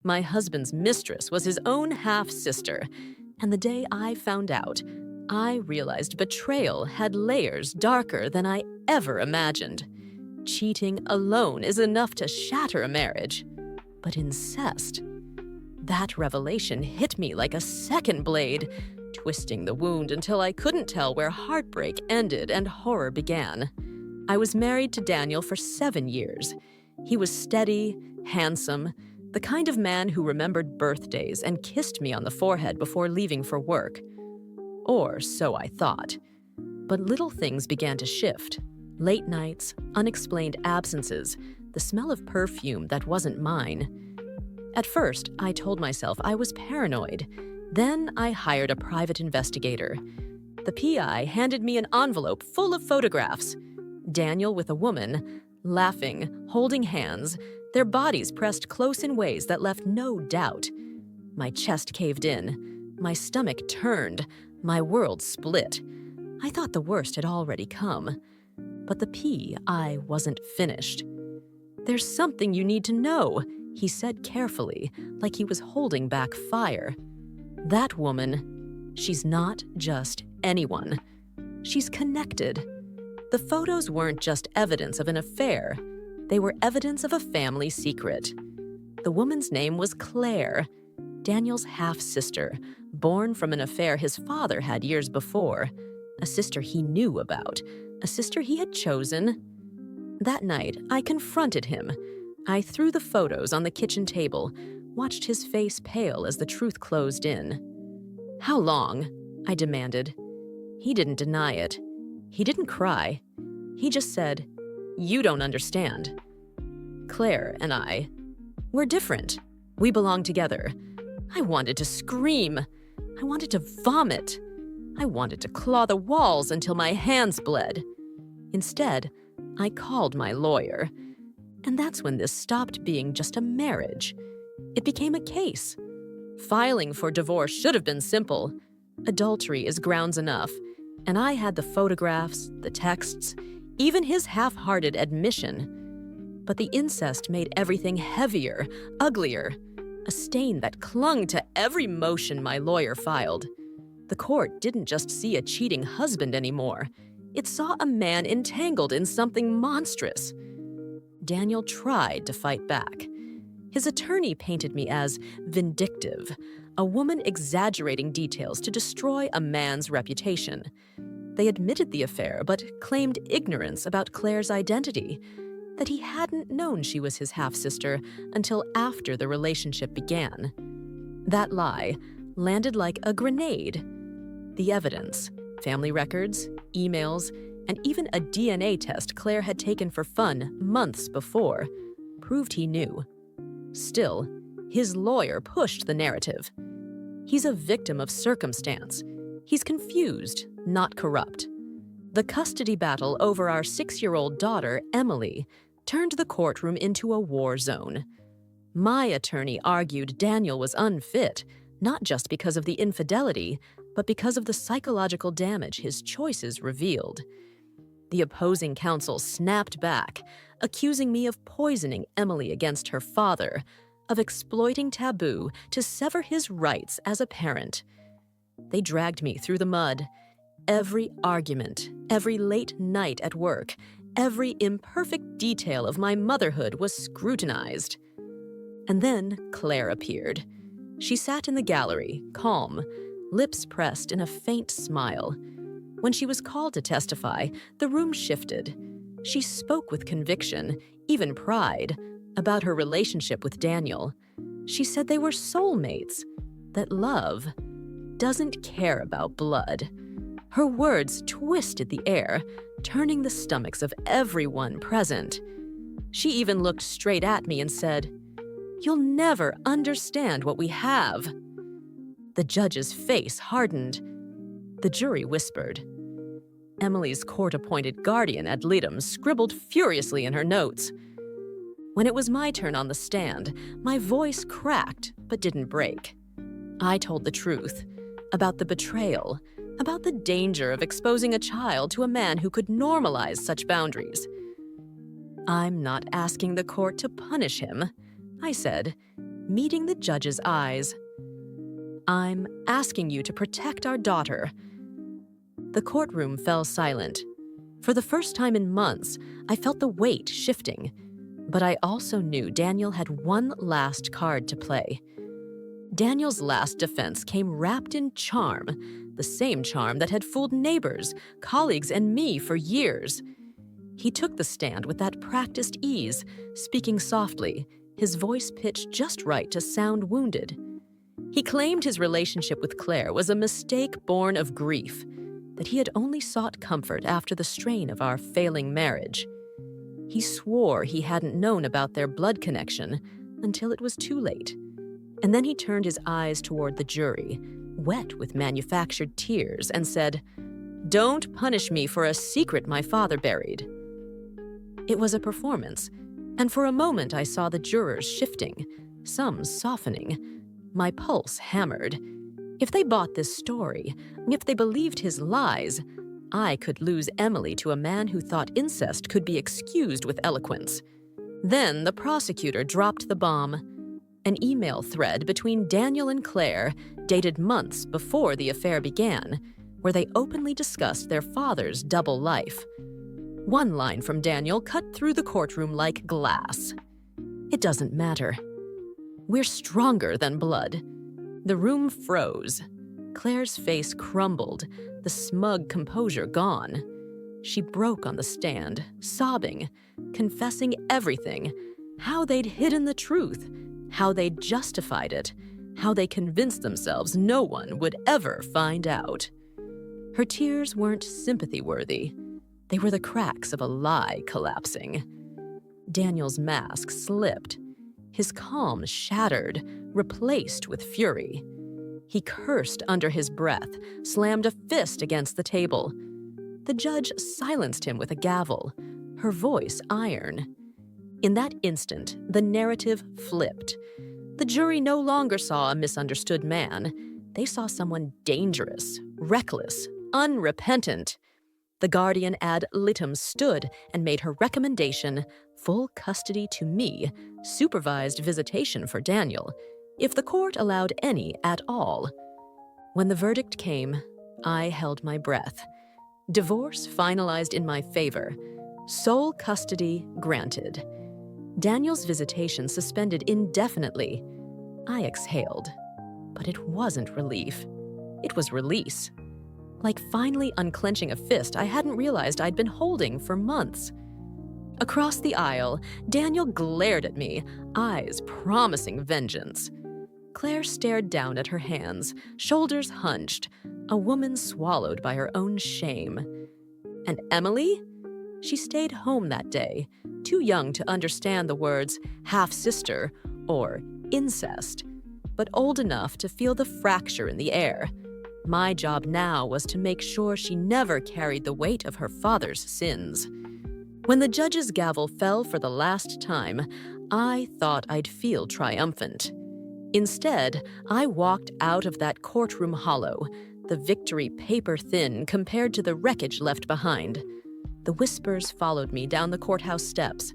My husband's mistress was his own half-sister, and the day I found out, I realized betrayal had layers darker than I ever imagined. Cheating alone is enough to shatter a marriage, but incest? That revelation hit me like a second blade, twisting the wound until I couldn't tell where heartbreak ended and horror began. I was married to Daniel for 7 years. He was steady, handsome, the kind of man who remembered birthdays and kissed me on the forehead before leaving for work. Or so I thought. But little things began to shift. Late nights, unexplained absences, the smell of perfume that wasn't mine. At first, I told myself I was paranoid. Then I hired a private investigator. The PI handed me an envelope full of photographs. Daniel with a woman, laughing, holding hands, their bodies pressed close in ways that left no doubt. My chest caved in. My stomach turned. My world split. I thought the worst had already come. But the PI wasn't finished. "There's something you need to know," he said carefully, like he was holding back fire. "That woman, she's not just anyone. She's connected." The photos weren't just evidence of an affair. They were evidence of a family secret. The woman's name was Claire, Daniel's half-sister, born from an affair his father had years before, a sister he knew about, a sister he had chosen. That night, I confronted him. I threw the photos on the kitchen table, watched his face pale as the truth closed in. "How long?" I demanded. He didn't deny it. He didn't cry. He just said, "You don't understand. Claire and we're different. We belong together." I wanted to scream. I wanted to vomit. I wanted to claw the walls until my hands bled. Instead, I called my lawyer. And that's when this stopped being just a marriage. It became a case. Filing for divorce should have been simple. Adultery is grounds enough. And I had the photographs, the texts, even his half-hearted admission. But the incest made everything heavier, uglier, a stain that clung to every motion my lawyer filed. The court didn't just see a cheating husband anymore. It saw a man entangled in something monstrous. Daniel tried to fight back. His attorney painted me as vindictive, a woman exaggerating details to destroy a man's reputation. They admitted the affair, but claimed ignorance about Claire's identity, that he hadn't known she was his half-sister until after the relationship began. That lie landed like a grenade. The evidence, family records, emails, and even a DNA test Claire had taken for fun months before, proved he knew. Still, his lawyer pushed the narrative. He's a victim of circumstance. He's confused, not corrupt. The custody battle over our 6-year-old daughter, Emily, turned the courtroom into a war zone. My attorney argued Daniel was unfit, not just because of the infidelity, but because of the psychological damage his choices revealed. The opposing counsel snapped back, accusing me of poisoning Emily against her father, of exploiting taboo to sever his rights as a parent. They dragged me through the mud. Every argument, every late night at work, every imperfect detail of my motherhood was scrutinized. And then Claire appeared. She sat in the gallery, calm, lips pressed in a faint smile. When she was called to testify, the room shifted. She spoke with conviction, even pride, about her relationship with Daniel. She said they were soulmates, that love doesn't care about blood. Her words twisted the air, turning the stomachs of everyone present. She even looked straight at me and said, "You'll never understand what we have." The judge's face hardened. The jury whispered. Emily's court-appointed guardian ad litem scribbled furiously in her notes. When it was my turn on the stand, my voice cracked but didn't break. I told the truth about the betrayal, about the danger of exposing a child to a man who could normalize such boundaries. "I'm not asking the court to punish him," I said. meeting the judge's eyes. "I'm asking you to protect our daughter." The courtroom fell silent. For the first time in months, I felt the weight shifting. But I also knew Daniel had one last card to play. Daniel's last defense came wrapped in charm, the same charm that had fooled neighbors, colleagues, and me for years. He took the stand with that practiced ease, speaking softly, his voice pitched just right to sound wounded. He claimed his relationship with Claire was a mistake born of grief, that he had only sought comfort after the strain of our failing marriage. He swore he hadn't known about their blood connection until it was too late. And then he turned his eyes toward the jury, wet with manufactured tears, and said, "Don't punish me for a secret my father buried." It was a performance, and for a moment I saw the jurors shifting, some softening. My pulse hammered. If they bought this story, if they believed his lies, I could lose Emily to a man who thought incest could be excused with eloquence. Then the prosecutor dropped the bomb. An email thread between Daniel and Claire, dated months before the affair began, where they openly discussed their father's double life. One line from Daniel cut through the courtroom like glass. "It doesn't matter. We're stronger than blood." The room froze. Claire's face crumbled, the smug composure gone. She broke on the stand, sobbing, confessing everything, how they'd hidden the truth, how they'd justified it, how they convinced themselves no one would ever find out. Her tears weren't sympathy-worthy. They were the cracks of a lie collapsing. Daniel's mask slipped. His calm shattered, replaced with fury. He cursed under his breath, slammed a fist against the table. The judge silenced him with a gavel, her voice iron. In that instant, the narrative flipped. The jury no longer saw a misunderstood man. They saw someone dangerous, reckless, unrepentant. The guardian ad litem stood and made her recommendation: full custody to me, supervised visitation for Daniel, if the court allowed any at all. When the verdict came, I held my breath. Divorce finalized in my favor. Sole custody granted. Daniel's visitation suspended indefinitely. I exhaled, but it wasn't relief. It was release. Like finally unclenching a fist I hadn't realized I'd been holding for months. Across the aisle, Daniel glared at me, eyes promising vengeance. Claire stared down at her hands, shoulders hunched, a woman swallowed by her own shame. And Emily? She stayed home that day, too young to understand the words half-sister or incest, but old enough to feel the fracture in the air. My job now was to make sure she never carried the weight of her father's sins. When the judge's gavel fell for the last time, I thought I'd feel triumphant. Instead, I walked out of that courtroom hollow, the victory paper-thin compared to the wreckage left behind. The whispers followed me down the courthouse steps.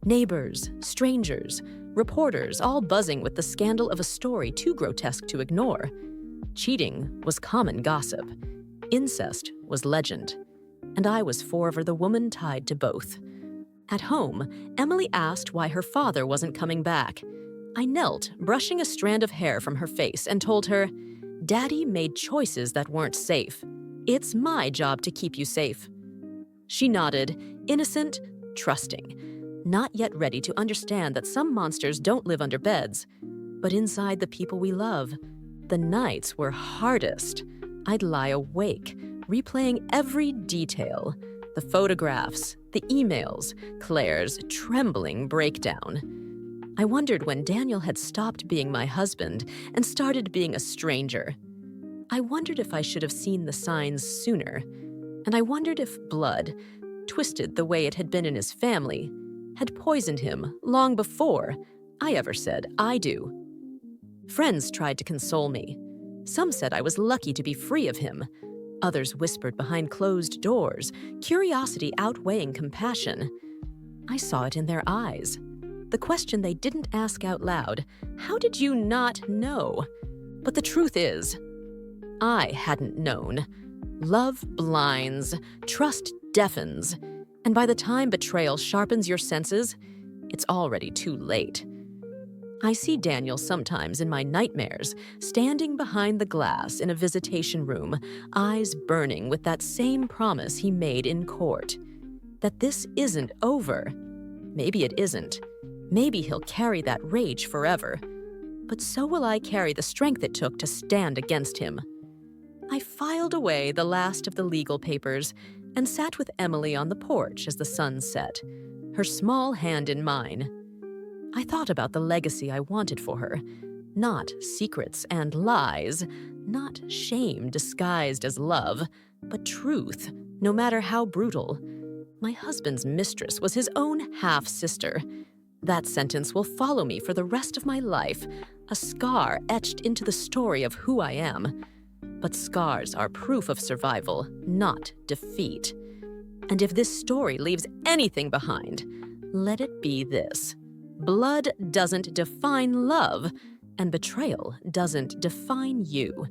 Neighbors, strangers, reporters, all buzzing with the scandal of a story too grotesque to ignore. Cheating was common gossip. Incest was legend. And I was forever the woman tied to both. At home, Emily asked why her father wasn't coming back. I knelt, brushing a strand of hair from her face, and told her, "Daddy made choices that weren't safe. It's my job to keep you safe." She nodded, innocent, trusting, not yet ready to understand that some monsters don't live under beds, but inside the people we love. The nights were hardest. I'd lie awake, replaying every detail, the photographs, the emails, Claire's trembling breakdown. I wondered when Daniel had stopped being my husband and started being a stranger. I wondered if I should have seen the signs sooner. And I wondered if blood, twisted the way it had been in his family, had poisoned him long before I ever said I do. Friends tried to console me. Some said I was lucky to be free of him. Others whispered behind closed doors, curiosity outweighing compassion. I saw it in their eyes. The question they didn't ask out loud: how did you not know? But the truth is, I hadn't known. Love blinds, trust deafens, and by the time betrayal sharpens your senses, it's already too late. I see Daniel sometimes in my nightmares, standing behind the glass in a visitation room, eyes burning with that same promise he made in court. That this isn't over. Maybe it isn't. Maybe he'll carry that rage forever. But so will I carry the strength it took to stand against him. I filed away the last of the legal papers and sat with Emily on the porch as the sun set, her small hand in mine. I thought about the legacy I wanted for her. Not secrets and lies, not shame disguised as love, but truth, no matter how brutal. My husband's mistress was his own half-sister. That sentence will follow me for the rest of my life, a scar etched into the story of who I am. But scars are proof of survival, not defeat. And if this story leaves anything behind, let it be this. Blood doesn't define love, and betrayal doesn't define you.